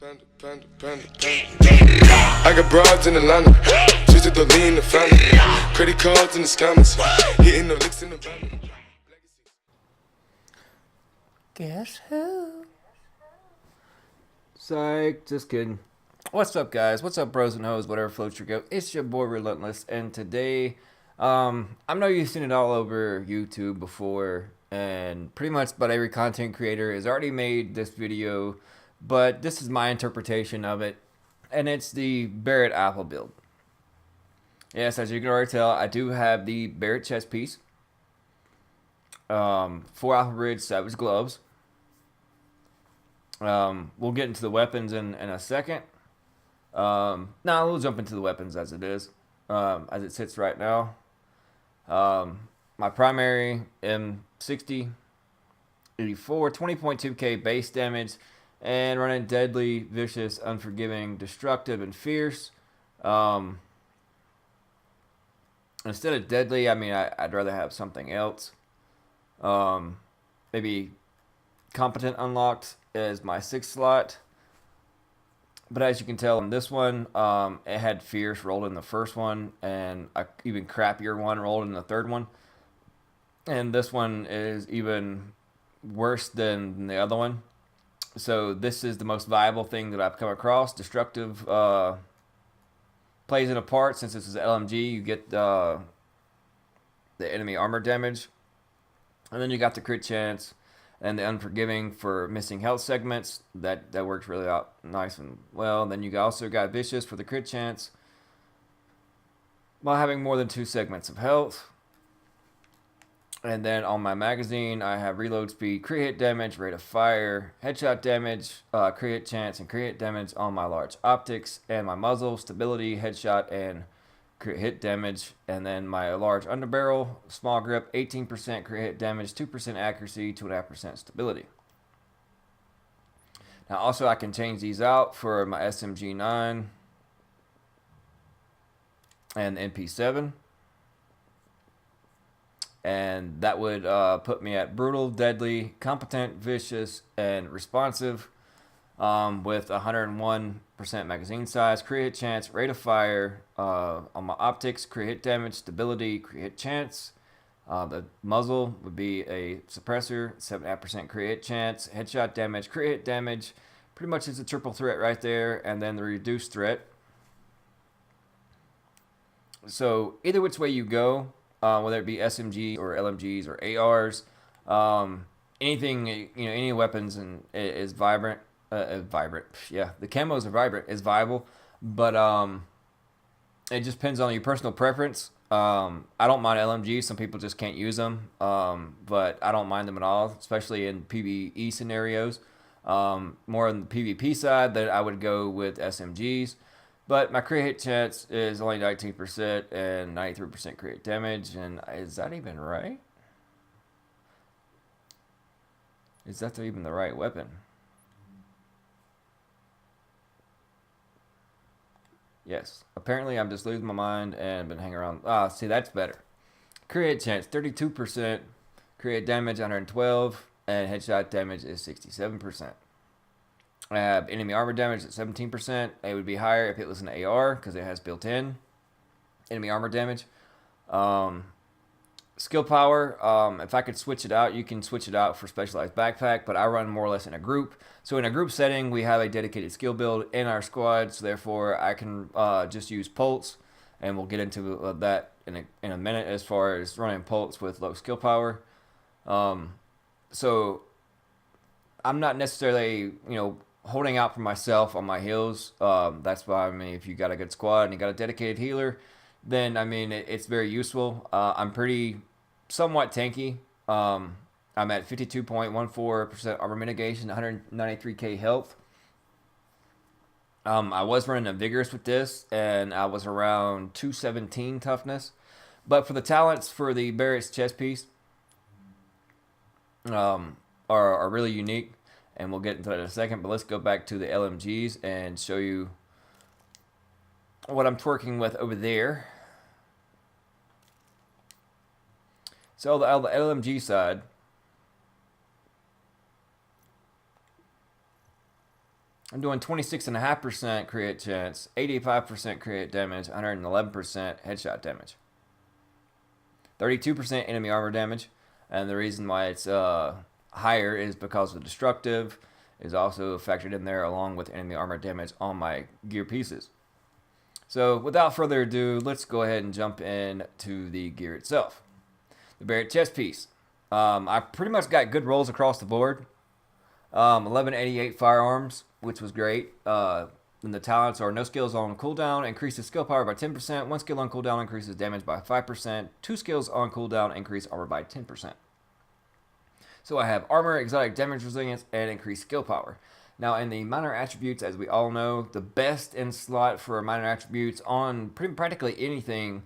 Panda, panda, panda, panda. I got broads in Atlanta, just to the lean the family. Credit cards in the scammers, hitting the licks in the van. Guess who? Psych, just kidding. What's up, guys? What's up, bros and hoes? Whatever floats your goat. It's your boy Relentless, and today, I know you've seen it all over YouTube before, and pretty much about every content creator has already made this video, but this is my interpretation of it, and it's the Barrett Apple build. Yes, as you can already tell, I do have the Barrett chest piece, 4 Alpha Bridge Savage gloves. We'll get into the weapons in a second. No, we'll jump into the weapons as it is, as it sits right now. My primary M60, 84, 20.2k base damage, and running deadly, vicious, unforgiving, destructive, and fierce. Instead of deadly, I mean, I'd rather have something else. Maybe competent unlocked is my 6th slot. But as you can tell on this one, it had fierce rolled in the first one, and a even crappier one rolled in the third one. And this one is even worse than the other one. So this is the most viable thing that I've come across. Destructive plays it apart. Since this is LMG, you get the enemy armor damage. And then you got the crit chance and the unforgiving for missing health segments. That works really out nice and well. Then you also got vicious for the crit chance while having more than 2 segments of health. And then on my magazine, I have reload speed, crit hit damage, rate of fire, headshot damage, crit hit chance, and crit hit damage on my large optics, and my muzzle, stability, headshot, and crit hit damage. And then my large underbarrel, small grip, 18% crit hit damage, 2% accuracy, 2.5% stability. Now also I can change these out for my SMG9 and MP7. And that would put me at brutal, deadly, competent, vicious, and responsive, with 101% magazine size, crit hit chance, rate of fire, on my optics, crit hit damage, stability, crit hit chance. The muzzle would be a suppressor, 7.5% crit hit chance, headshot damage, crit hit damage. Pretty much it's a triple threat right there, and then the reduced threat. So either which way you go, whether it be SMG or LMGs or ARs, anything, any weapons is vibrant. Vibrant, yeah. The camos are vibrant, is viable, but it just depends on your personal preference. I don't mind LMGs. Some people just can't use them, but I don't mind them at all, especially in PvE scenarios. More on the PvP side, that I would go with SMGs. But my crit hit chance is only 19% and 93% crit hit damage. And is that even right? Is that even the right weapon? Yes. Apparently I'm just losing my mind and been hanging around. See, that's better. Crit hit chance, 32%. Crit hit damage, 112. And headshot damage is 67%. I have enemy armor damage at 17%. It would be higher if it was an AR because it has built-in enemy armor damage. Skill power, if I could switch it out, you can switch it out for specialized backpack, but I run more or less in a group. So in a group setting, we have a dedicated skill build in our squad, so therefore I can just use Pulse, and we'll get into that in a minute as far as running Pulse with low skill power. So I'm not necessarily, holding out for myself on my heals. That's why, if you got a good squad and you got a dedicated healer, then, it's very useful. I'm pretty somewhat tanky. I'm at 52.14% armor mitigation, 193k health. I was running a Vigorous with this, and I was around 217 toughness. But for the talents for the Barrett's chest piece, are really unique. And we'll get into that in a second, but let's go back to the LMGs and show you what I'm twerking with over there. So the LMG side, I'm doing 26.5% crit chance, 85% crit damage, 111% headshot damage, 32% enemy armor damage, and the reason why it's higher is because the destructive is also factored in there along with enemy armor damage on my gear pieces. So without further ado, let's go ahead and jump into the gear itself. The Barrett chest piece. I pretty much got good rolls across the board. 1188 firearms, which was great. And the talents are no skills on cooldown increases skill power by 10%. One skill on cooldown increases damage by 5%. Two skills on cooldown increase armor by 10%. So I have armor, exotic damage resilience, and increased skill power. Now in the minor attributes, as we all know, the best in slot for minor attributes on practically anything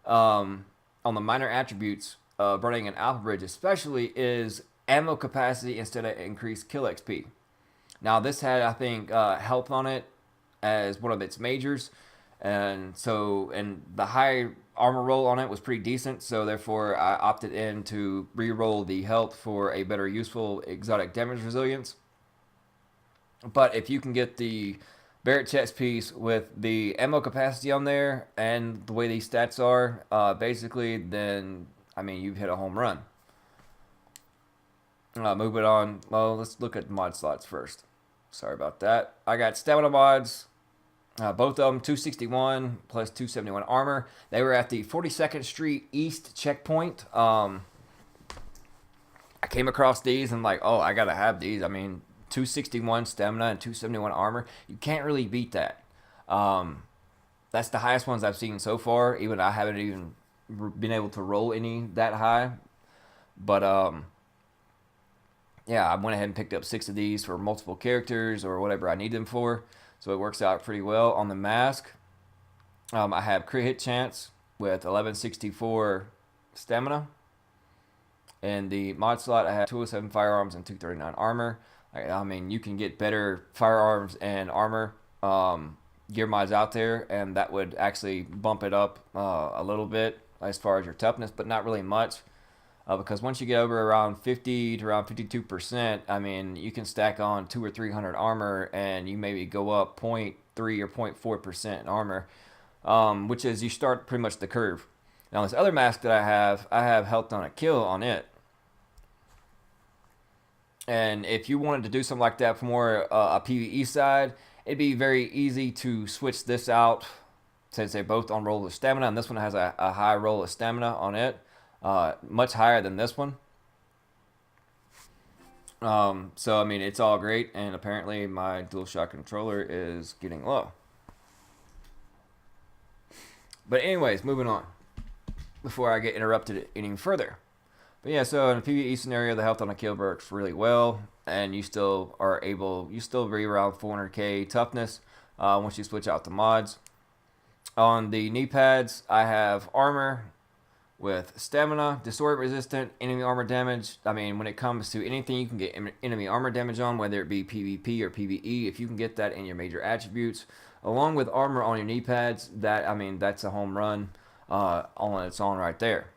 on the minor attributes running an Alpha Bridge especially is ammo capacity instead of increased kill XP. Now this had, I think, health on it as one of its majors, and the high armor roll on it was pretty decent, so therefore I opted in to re-roll the health for a better useful exotic damage resilience. But if you can get the Barrett chest piece with the ammo capacity on there and the way these stats are, basically, then I mean you've hit a home run. Moving on. Well, let's look at mod slots first. Sorry about that. I got stamina mods. Both of them 261 plus 271 armor. They were at the 42nd Street East checkpoint. I came across these and like, oh, I gotta have these. I mean, 261 stamina and 271 armor. You can't really beat that. That's the highest ones I've seen so far. Even I haven't even been able to roll any that high. But yeah, I went ahead and picked up 6 of these for multiple characters or whatever I need them for. So it works out pretty well. On the mask, I have crit hit chance with 1164 stamina. And the mod slot, I have 207 firearms and 239 armor. I mean, you can get better firearms and armor gear mods out there, and that would actually bump it up a little bit as far as your toughness, but not really much. Because once you get over around 50 to around 52%, I mean, you can stack on 200 or 300 armor, and you maybe go up 0.3 or 0.4% in armor, which is you start pretty much the curve. Now, this other mask that I have health on a kill on it. And if you wanted to do something like that for more a PvE side, it'd be very easy to switch this out since they both on roll of stamina, and this one has a high roll of stamina on it. Much higher than this one. So I mean, it's all great, and apparently my DualShock controller is getting low. But anyways, moving on before I get interrupted any further. But yeah, so in a PvE scenario, the health on a kill works really well, and you still be around 400k toughness once you switch out the mods. On the knee pads, I have armor with stamina, disorient resistant, enemy armor damage. I mean, when it comes to anything you can get enemy armor damage on, whether it be PvP or PvE, if you can get that in your major attributes, along with armor on your knee pads, that's a home run on its own right there.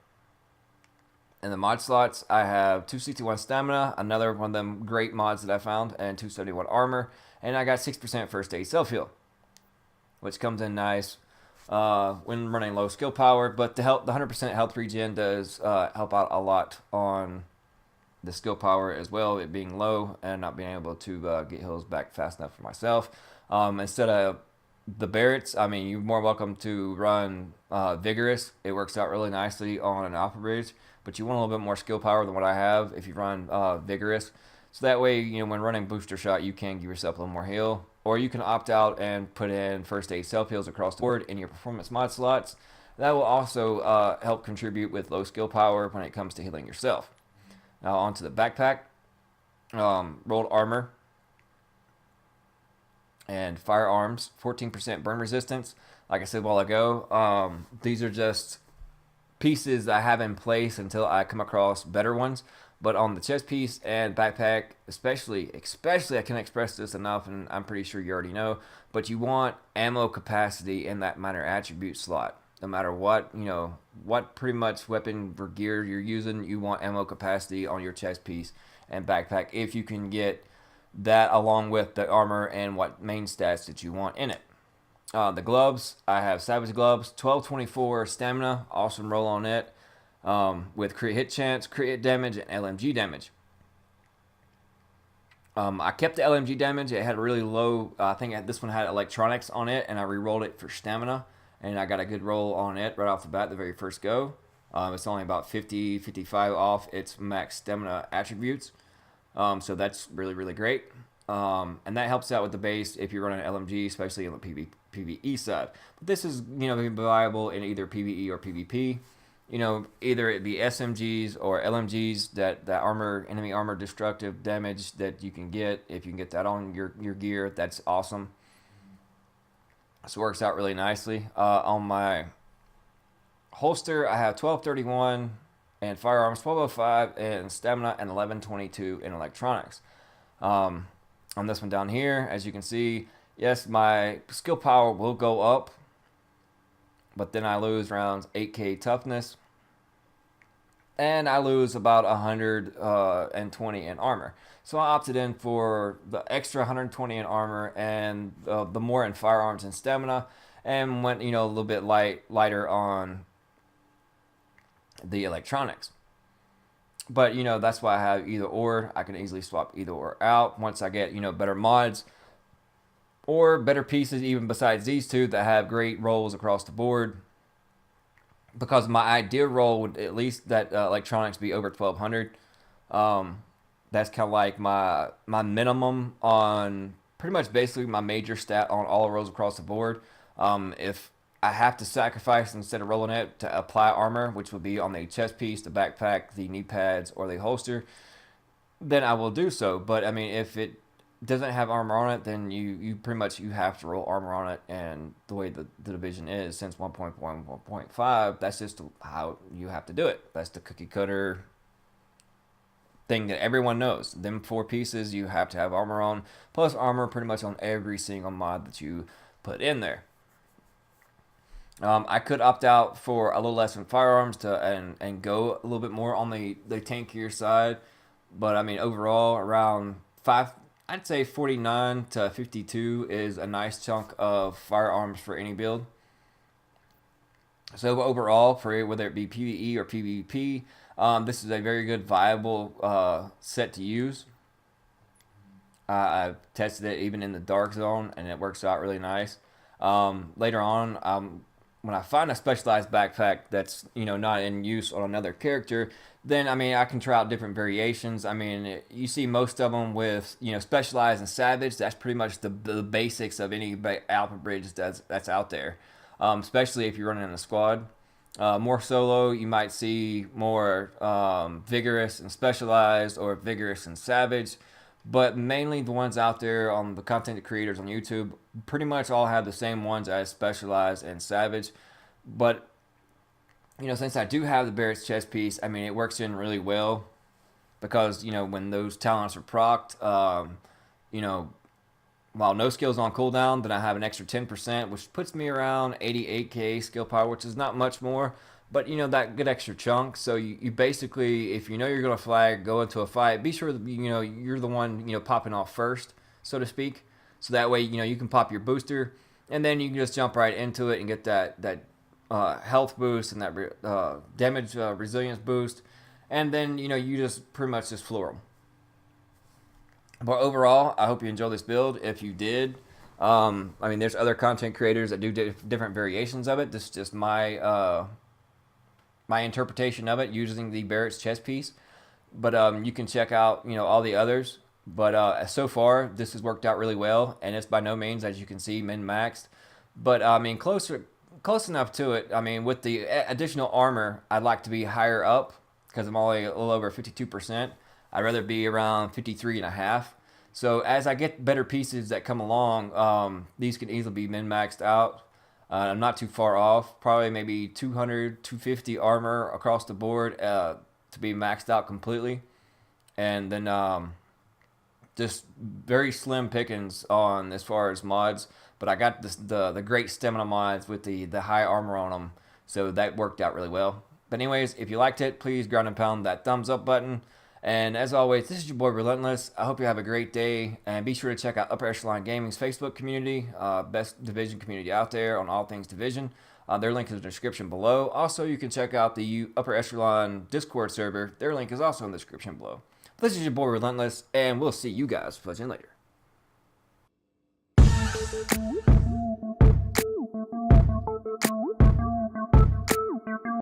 In the mod slots, I have 261 stamina, another one of them great mods that I found, and 271 armor, and I got 6% first aid self-heal, which comes in nice when running low skill power, but the 100% health regen does help out a lot on the skill power as well, it being low and not being able to get heals back fast enough for myself. Instead of the Barretts, I mean, you're more welcome to run Vigorous. It works out really nicely on an Alpha Bridge, but you want a little bit more skill power than what I have if you run Vigorous. So that way, you know, when running Booster Shot, you can give yourself a little more heal. Or you can opt out and put in first aid self-heals across the board in your performance mod slots. That will also help contribute with low skill power when it comes to healing yourself. Now onto the backpack. Rolled armor and firearms, 14% burn resistance. Like I said a while ago, these are just pieces I have in place until I come across better ones. But on the chest piece and backpack, especially, I can't express this enough, and I'm pretty sure you already know, but you want ammo capacity in that minor attribute slot. No matter what, you know, what pretty much weapon or gear you're using, you want ammo capacity on your chest piece and backpack if you can get That along with the armor and what main stats that you want in it. The gloves, I have Savage Gloves, 1224 stamina, awesome roll on it, with crit hit chance, crit hit damage, and LMG damage. I kept the LMG damage. It had a really low, I think this one had electronics on it, and I re-rolled it for stamina, and I got a good roll on it right off the bat the very first go. It's only about 50, 55 off its max stamina attributes. So that's really, really great. And that helps out with the base if you're running LMG, especially on the PvE side. But this is, viable in either PvE or PvP. Either it be SMGs or LMGs, that enemy armor destructive damage that you can get. If you can get that on your gear, that's awesome. So it works out really nicely. On my holster, I have 1231 and firearms, 1205 and stamina, and 1122 in electronics. On this one down here, as you can see, yes, my skill power will go up, but then I lose around 8k toughness, and I lose about 120 in armor. So I opted in for the extra 120 in armor and the more in firearms and stamina, and went a little bit lighter on the electronics. But that's why I have either or. I can easily swap either or out once I get better mods or better pieces, even besides these two that have great rolls across the board. Because my ideal roll would at least that electronics be over 1200. That's kind of like my minimum on pretty much basically my major stat on all rolls across the board. If I have to sacrifice instead of rolling it to apply armor, which would be on the chest piece, the backpack, the knee pads, or the holster, then I will do so. But I mean, if it doesn't have armor on it, then you pretty much you have to roll armor on it. And the way the division is, since 1.1, 1.5, that's just how you have to do it. That's the cookie cutter thing that everyone knows. Them 4 pieces you have to have armor on, plus armor pretty much on every single mod that you put in there. I could opt out for a little less in firearms and go a little bit more on the tankier side, but I mean overall around I'd say 49 to 52 is a nice chunk of firearms for any build. So overall, for whether it be PvE or PvP, this is a very good viable set to use. I've tested it even in the dark zone, and it works out really nice. Later on, when I find a specialized backpack that's not in use on another character, then I mean I can try out different variations. I mean you see most of them with specialized and savage. That's pretty much the basics of any alpha bridge that's out there. Especially if you're running in a squad. More solo, you might see more vigorous and specialized, or vigorous and savage. But mainly the ones out there on the content creators on YouTube pretty much all have the same ones as specialized and savage. But since I do have the Barrett's chest piece, I mean it works in really well, because when those talents are procced, while no skills on cooldown, then I have an extra 10%, which puts me around 88k skill power, which is not much more, but that good extra chunk. So you basically, if you're gonna flag, go into a fight, be sure that you're the one popping off first, so to speak. So that way you can pop your booster, and then you can just jump right into it and get that health boost and that damage resilience boost, and then you just pretty much just floor them. But overall, I hope you enjoy this build. If you did, I mean, there's other content creators that do different variations of it. This is just my my interpretation of it using the Barrett's chest piece. But you can check out all the others. But so far, this has worked out really well, and it's by no means, as you can see, min-maxed. But I mean, close enough to it. I mean, with the additional armor, I'd like to be higher up, because I'm only a little over 52%. I'd rather be around 53.5. So as I get better pieces that come along, these can easily be min-maxed out. I'm not too far off. Probably maybe 200, 250 armor across the board to be maxed out completely. And then just very slim pickings on as far as mods. But I got the great stamina mods with the high armor on them. So that worked out really well. But anyways, if you liked it, please ground and pound that thumbs up button. And as always, this is your boy Relentless. I hope you have a great day, and be sure to check out Upper Echelon Gaming's Facebook community, best Division community out there on all things Division. Their link is in the description below. Also, you can check out the Upper Echelon Discord server. Their link is also in the description below. This is your boy Relentless, and we'll see you guys later.